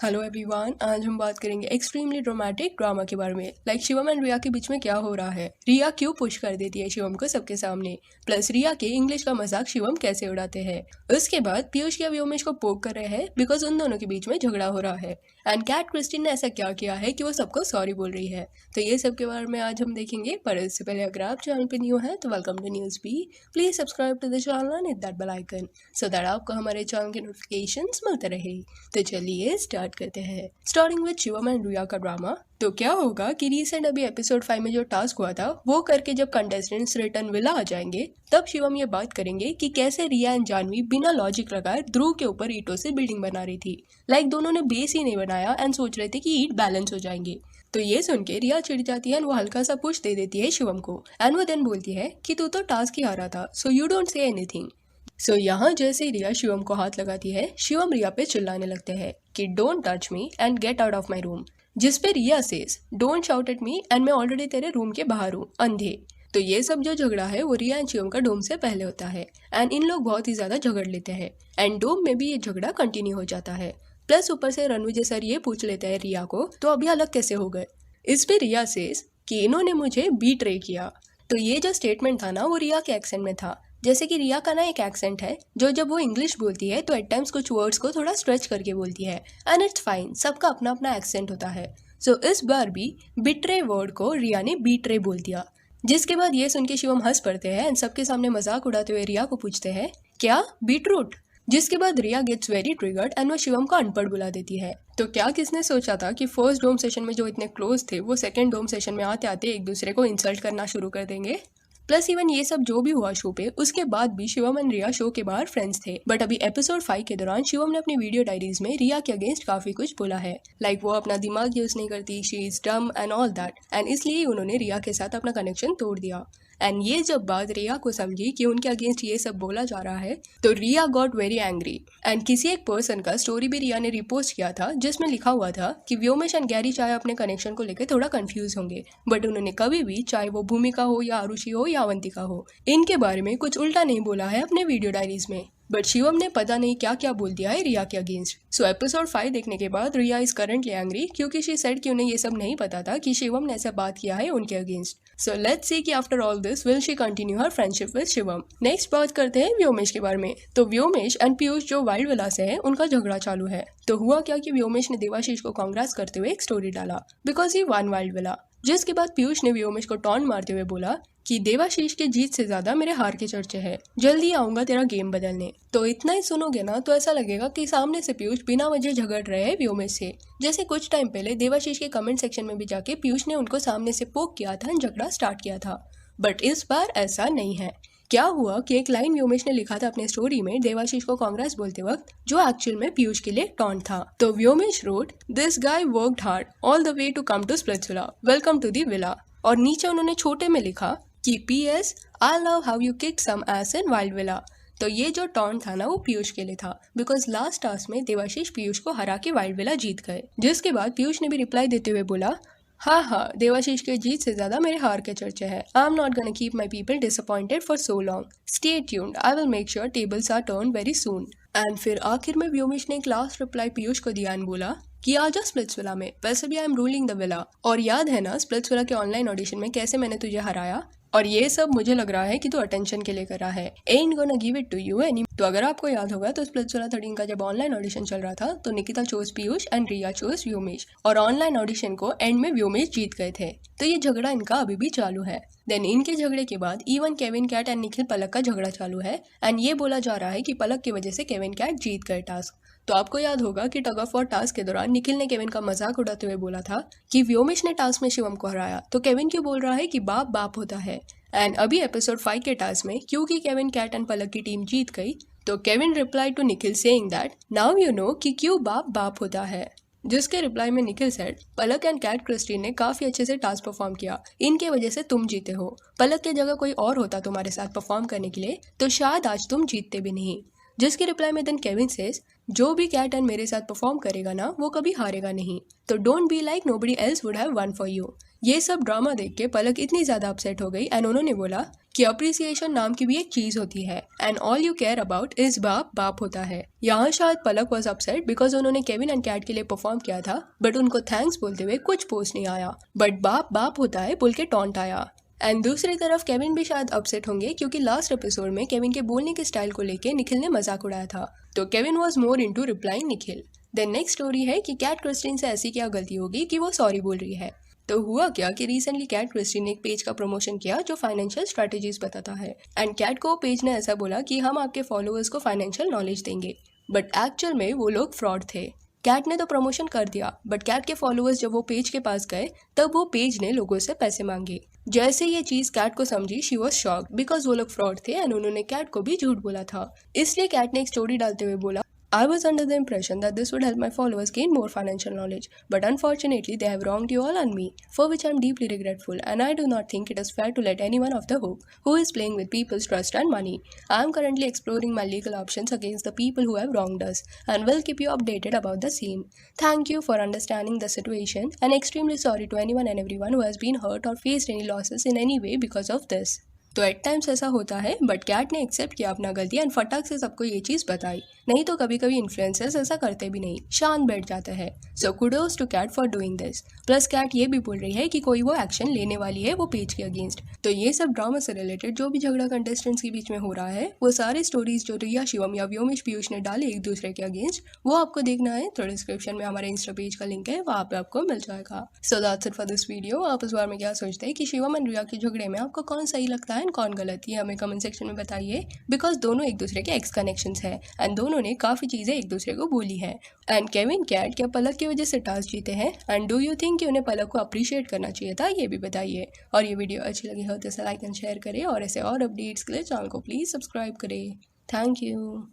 Hello everyone, आज हम बात करेंगे एक्सट्रीमली ड्रामेटिक ड्रामा के बारे में। शिवम एंड रिया के बीच में क्या हो रहा है, रिया क्यों पुश कर देती है शिवम को सबके सामने, प्लस रिया के इंग्लिश का मजाक शिवम कैसे उड़ाते हैं। उसके बाद पीयूष या व्योमेश को पोक कर रहे हैं बिकॉज उन दोनों के बीच में झगड़ा हो रहा है। एंड कैट क्रिस्टिन ने ऐसा क्या किया है कि वो सबको सॉरी बोल रही है। तो ये सब के बारे में आज हम देखेंगे, पर इससे पहले अगर आप चैनल पे न्यू है तो welcome to news B. Please subscribe to the channel and hit that bell icon so that आपको हमारे चैनल के नोटिफिकेशंस मिलते रहे। तो चलिए स्टार्ट करते हैं। स्टार्टिंग विद शिवम एंड रिया का ड्रामा। तो क्या होगा कि रिसेंट अभी एपिसोड 5 में जो टास्क हुआ था वो करके जब कंटेस्टेंट्स रिटर्न विला आ जाएंगे तब शिवम ये बात करेंगे कि कैसे रिया एंड जानवी बिना लॉजिक लगाए ध्रुव के ऊपर ईंटों से बिल्डिंग बना रही थी। दोनों ने बेस ही नहीं बनाया एंड सोच रहे थे कि ईंट बैलेंस हो जाएंगे। तो ये सुन के रिया चिढ़ जाती है एंड वो हल्का सा पुश दे देती है शिवम को एंड वो देन बोलती है कि तू तो टास्क ही हारा था, so you don't say anything. So यहाँ जैसे ही रिया शिवम को हाथ लगाती है, शिवम रिया पे चिल्लाने लगते हैं कि don't touch me and get out of my room, जिस पे Riya says don't shout at me and मैं ऑलरेडी तेरे रूम के बाहर हूँ अंधे। तो ये सब जो झगड़ा है वो रिया एंड शिवम का डोम से पहले होता है एंड इन लोग बहुत ही ज्यादा झगड़ लेते हैं एंड डोम में भी ये झगड़ा कंटिन्यू हो जाता है। प्लस ऊपर से रणविजय सर ये पूछ लेते हैं रिया को तो अभी अलग कैसे हो गए। इस पे रिया सेज कि इन्होंने मुझे बीट्रे किया। तो ये जो स्टेटमेंट था ना वो रिया के एक्सेंट में था। जैसे कि रिया का ना एक एक्सेंट है जो जब वो इंग्लिश बोलती है तो एट टाइम्स कुछ वर्ड्स को थोड़ा स्ट्रेच करके बोलती है एंड इट्स फाइन, सबका अपना अपना एक्सेंट होता है। सो इस बार भी बिट्रे वर्ड को रिया ने बीट्रे बोल दिया, जिसके बाद ये सुन के शिवम हंस पड़ते हैं एंड सबके सामने मजाक उड़ाते हुए रिया को पूछते हैं क्या बीटरूट, जिसके बाद रिया गेट्स वेरी ट्रिगर्ड एंड वो शिवम को अनपढ़ बुला देती है। तो क्या किसने सोचा था कि फर्स्ट डोम सेशन में जो इतने क्लोज थे वो सेकंड डोम सेशन में आते आते एक दूसरे को इंसल्ट करना शुरू कर देंगे। प्लस इवन ये सब जो भी हुआ शो पे उसके बाद भी शिवम एंड रिया शो के बाहर फ्रेंड्स थे, बट अभी एपिसोड 5 के दौरान शिवम ने अपनी वीडियो डायरीज में रिया के अगेंस्ट काफी कुछ बोला है। वो अपना दिमाग यूज नहीं करती, she is dumb and all that, and इसलिए उन्होंने रिया के साथ अपना कनेक्शन तोड़ दिया। एंड ये जब बात रिया को समझी कि उनके अगेंस्ट ये सब बोला जा रहा है तो रिया गॉट वेरी एंग्री एंड किसी एक पर्सन का स्टोरी भी रिया ने रिपोस्ट किया था जिसमें लिखा हुआ था कि व्योमेश एंड गैरी चाहे अपने कनेक्शन को लेकर थोड़ा कंफ्यूज होंगे, बट उन्होंने कभी भी, चाहे वो भूमिका हो या आरुषि हो या अवंतिका हो, इनके बारे में कुछ उल्टा नहीं बोला है अपने वीडियो डायरीज में। बट शिवम ने पता नहीं क्या क्या बोल दिया है रिया के अगेंस्ट। सो एपिसोड 5 देखने के बाद रिया इज करंटली एंग्री क्योंकि शी सेड कि उन्हें ये सब नहीं पता था कि शिवम ने ऐसा बात किया है उनके अगेंस्ट। सो लेट्स सी कि after all this will she continue her friendship with Shivam. Next बात करते हैं व्योमेश के बारे में। तो व्योमेश एंड पीयूष जो वाइल्ड विला से है उनका झगड़ा चालू है। तो हुआ क्या कि व्योमेश ने देवाशीष को कांग्रेस करते हुए एक स्टोरी डाला because he one wild villa, जिसके बाद पीयूष ने व्योमेश को टॉन्ट मारते हुए बोला कि देवाशीष के जीत से ज्यादा मेरे हार के चर्चे हैं, जल्दी आऊंगा तेरा गेम बदलने। तो इतना ही सुनोगे ना तो ऐसा लगेगा कि सामने से पीयूष बिना वजह झगड़ रहे हैं व्योमेश से। जैसे कुछ टाइम पहले देवाशीष के कमेंट सेक्शन में भी जाके पीयूष ने उनको सामने से पोक किया था, झगड़ा स्टार्ट किया था, बट इस बार ऐसा नहीं है। क्या हुआ कि एक लाइन व्योमेश ने लिखा था अपने स्टोरी में देवाशीष को कांग्रेस बोलते वक्त जो एक्चुअल में पीयूष के लिए टॉन्ट था। तो Vyomesh wrote this guy worked hard all the way to come to Splitsvilla, welcome to the villa, और नीचे उन्होंने छोटे में लिखा कि PS I love how you kick some ass in wild villa. तो ये जो टॉन्ट था ना वो पीयूष के लिए था बिकॉज लास्ट टास्क में देवाशीष पीयूष को हरा के वाइल्ड विला जीत गए, जिसके बाद पीयूष ने भी रिप्लाई देते हुए बोला हाँ, देवाशीष के जीत से ज्यादा मेरे हार के चर्चे हैं। I am not gonna keep my people disappointed for so long, stay tuned, I will make sure tables are turn very soon. And फिर आखिर में व्योमेश ने एक लास्ट रिप्लाई पीयूष को दिया एंड बोला कि आजा स्प्लिट्सविला में, वैसे भी I am ruling the villa, और याद है ना स्प्लिट्सविला के ऑनलाइन ऑडिशन में कैसे मैंने तुझे हराया, और ये सब मुझे लग रहा है कि तू अटेंशन के लिए कर रहा है, ain't gonna give it to you any। तो अगर आपको याद होगा तो स्प्लिट्सविला 13 का जब ऑनलाइन ऑडिशन चल रहा था तो Nikita chose Piyush and Riya chose Vyomesh, और ऑनलाइन ऑडिशन को एंड में व्योमेश जीत गए थे। तो ये झगड़ा इनका अभी भी चालू है। देन इनके झगड़े के बाद even Kevin Kat and Nikhil Palak का झगड़ा चालू है एंड ये बोला जा रहा है कि पलक की वजह से केविन कैट जीत गए टास्क। तो आपको याद होगा कि टग ऑफ वॉर टास्क के दौरान निखिल ने केविन का मजाक उड़ाते हुए बोला था कि व्योमेश ने टास्क में शिवम को हराया, तो केविन क्यों बोल रहा है कि बाप बाप होता है। एंड अभी एपिसोड 5 के टास्क में क्योंकि केविन कैट एंड पलक की टीम जीत गई तो Kevin reply to Nikhil saying that now you know कि क्यों बाप बाप होता है, जिसके रिप्लाई में Nikhil said Palak and Kat Kristin ने काफी अच्छे से टास्क परफॉर्म किया, इनके वजह से तुम जीते हो। पलक की जगह कोई और होता तुम्हारे साथ परफॉर्म करने के लिए तो शायद आज तुम जीतते भी नहीं। जिसके रिप्लाई में देन केविन सेज, जो भी कैट एंड मेरे साथ परफॉर्म करेगा ना वो कभी हारेगा नहीं, तो don't be like nobody else would have one for you. ये सब ड्रामा देख के पलक इतनी ज्यादा अपसेट हो गई एंड उन्होंने बोला कि अप्रिसिएशन नाम की भी एक चीज होती है and all you care about is बाप बाप होता है। यहाँ शायद पलक वॉज अपसेट बिकॉज उन्होंने केविन एंड कैट के लिए परफॉर्म किया था बट उनको थैंक्स बोलते हुए कुछ पोस्ट नहीं आया, बट बाप बाप होता है बोल के टॉन्ट आया। एंड दूसरी तरफ केविन भी शायद अपसेट होंगे क्योंकि लास्ट एपिसोड में केविन के बोलने के स्टाइल को लेके निखिल ने मजाक उड़ाया था, तो Kevin was more into replying Nikhil. Then next story है कि कैट क्रिस्टिन से ऐसी क्या गलती होगी कि वो सॉरी बोल रही है। तो हुआ क्या कि रिसेंटली कैट क्रिस्टिन ने एक पेज का प्रमोशन किया जो फाइनेंशियल स्ट्रेटेजीज बताता है एंड कैट को पेज ने ऐसा बोला कि हम आपके फॉलोअर्स को फाइनेंशियल नॉलेज देंगे, बट एक्चुअल में वो लोग फ्रॉड थे। कैट ने तो प्रमोशन कर दिया बट कैट के फॉलोअर्स जब वो पेज के पास गए तब वो पेज ने लोगों से पैसे मांगे। जैसे ये चीज कैट को समझी शी वॉज शॉक्ड बिकॉज वो लोग फ्रॉड थे एंड उन्होंने कैट को भी झूठ बोला था। इसलिए कैट ने एक स्टोरी डालते हुए बोला, I was under the impression that this would help my followers gain more financial knowledge, but unfortunately they have wronged you all on me, for which I am deeply regretful, and I do not think it is fair to let anyone off the hook who is playing with people's trust and money. I am currently exploring my legal options against the people who have wronged us, and will keep you updated about the same. Thank you for understanding the situation, and extremely sorry to anyone and everyone who has been hurt or faced any losses in any way because of this. तो eight times ऐसा होता है but cat ने accept किया अपना गलती and फटाक से सबको ये चीज बताई, नहीं तो कभी कभी इन्फ्लुएंसर्स ऐसा करते भी नहीं, शान बैठ जाता है। So kudos to Kat for doing this. Plus Kat ये भी बोल रही है कि कोई वो एक्शन लेने वाली है वो पेज के अगेंस्ट। तो ये सब ड्रामा से रिलेटेड जो भी झगड़ा कंटेस्टेंट्स के बीच में हो रहा है वो सारे स्टोरीज जो रिया, शिवम या व्योमेश पीयूष ने डाले एक दूसरे के अगेंस्ट वो आपको देखना है तो डिस्क्रिप्शन में हमारे इंस्टा पेज का लिंक है, वहाँ पे आपको मिल जाएगा। So that's it for this video. आप इस बार में क्या सोचते हैं कि शिवम एंड रिया के झगड़े में आपको कौन सही लगता है एंड कौन गलत है, हमें कमेंट सेक्शन में बताइए बिकॉज दोनों एक दूसरे के एक्स कनेक्शंस हैं एंड दोनों ने काफी चीजें एक दूसरे को बोली है। एंड केविन कैट क्या पलक की वजह से टास्क जीते हैं एंड डू यू थिंक कि उन्हें पलक को अप्रिशिएट करना चाहिए था, ये भी बताइए। और ये वीडियो अच्छी लगी हो तो इसे लाइक एंड शेयर करें और ऐसे और अपडेट्स के लिए चैनल को प्लीज सब्सक्राइब करें। Thank you.